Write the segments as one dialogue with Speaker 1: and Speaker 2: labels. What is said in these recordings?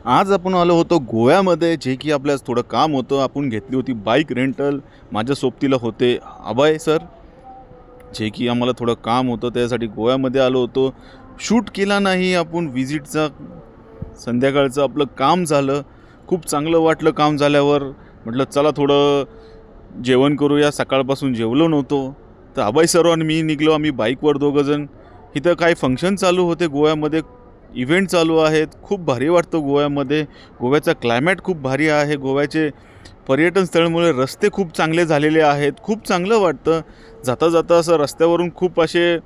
Speaker 1: आज आपण आलो होतो गोव्यामध्ये, जे की आपल्यास थोडं काम होतं. आपण घेतली होती बाईक रेंटल. माझ्या सोबतीला होते अभय सर, जे की आम्हाला थोडं काम होतं त्यासाठी गोव्यामध्ये आलो होतो. शूट केला नाही आपण विजिटचा. संध्याकाळचं आपलं काम झालं, खूप चांगलं वाटलं. काम झाल्यावर म्हटलं चला थोडं जेवण करूया, सकाळपासून जेवलो नव्हतो. तर अभय सर आणि मी निघलो, आम्ही बाईकवर दोघंजण. इथं काही फंक्शन चालू होते गोव्यामध्ये, इव्हेंट चालू आहेत. खूप भारी वाटतं गोव्यामध्ये. गोव्याचा क्लायमॅट खूप भारी आहे. गोव्याचे पर्यटन स्थळामुळे रस्ते खूप चांगले झालेले आहेत. खूप चांगलं वाटतं. जाता जाता असं रस्त्यावरून खूप असे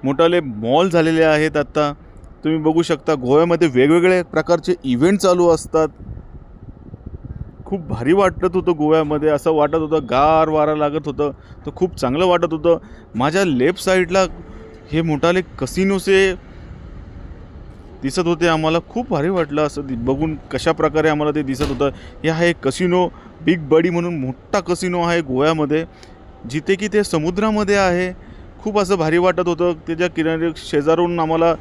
Speaker 1: मोठाले मॉल झालेले आहेत. आत्ता तुम्ही बघू शकता गोव्यामध्ये वेगवेगळे प्रकारचे इव्हेंट चालू असतात. खूप भारी वाटत होतं गोव्यामध्ये. असं वाटत होतं गार वारा लागत होतं, तर खूप चांगलं वाटत होतं. माझ्या लेफ्ट साईडला हे मोठाले कसिनोचे दिसत होते. आम्हाला खूप भारी वाटलं असं बघून, कशा प्रकारे आम्हाला ते दिसत होतं. हे आहे कसिनो, बिग बडी म्हणून मोठा कसिनो आहे गोव्यामध्ये, जिथे की ते समुद्रामध्ये आहे. खूप असं भारी वाटत होतं. त्याच्या किनारी शेजारून आम्हाला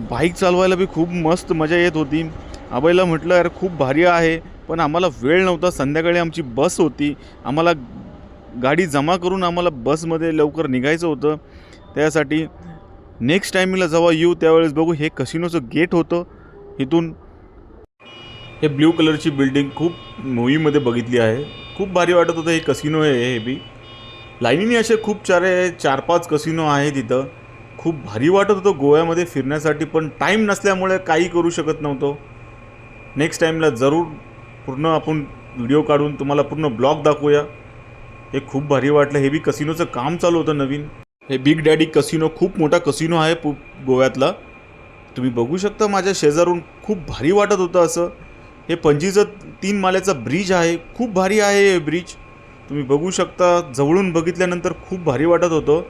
Speaker 1: बाईक चालवायला बी खूप मस्त मजा येत होती. आबाईला म्हटलं यार खूप भारी आहे, पण आम्हाला वेळ नव्हता. संध्याकाळी आमची बस होती. आम्हाला गाडी जमा करून आम्हाला बसमध्ये लवकर निघायचं होतं. त्यासाठी नेक्स्ट टाईमला जेव्हा येऊ त्यावेळेस बघू. हे कसिनोचं गेट होतं. इथून हे ब्ल्यू कलरची बिल्डिंग खूप मूवीमध्ये बघितली आहे. खूप भारी वाटत होतं. हे कसिनो आहे. हे बी लाईनीने असे खूप सारे 4-5 कसिनो आहेत तिथं. खूप भारी वाटत होतं गोव्यामध्ये फिरण्यासाठी, पण टाईम नसल्यामुळे काही करू शकत नव्हतो. नेक्स्ट टाईमला जरूर पूर्ण आपण व्हिडिओ काढून तुम्हाला पूर्ण ब्लॉग दाखवूया. हे खूप भारी वाटलं. हे बी कसिनोचं काम चालू होतं नवीन. हे बिग डॅडी कसिनो खूप मोठा कसिनो आहे गोव्यातला. तुम्ही बघू शकता माझ्या शेजारून. खूप भारी वाटत होतं असं. हे पणजीचं 3 माल्याचा ब्रिज आहे. खूप भारी आहे हे ब्रिज. तुम्ही बघू शकता. जवळून बघितल्यानंतर खूप भारी वाटत होतं.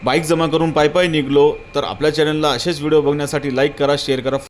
Speaker 1: बाईक जमा करून पायी निघलो. तर आपल्या चॅनलला असेच व्हिडिओ बघण्यासाठी लाईक करा, शेअर करा.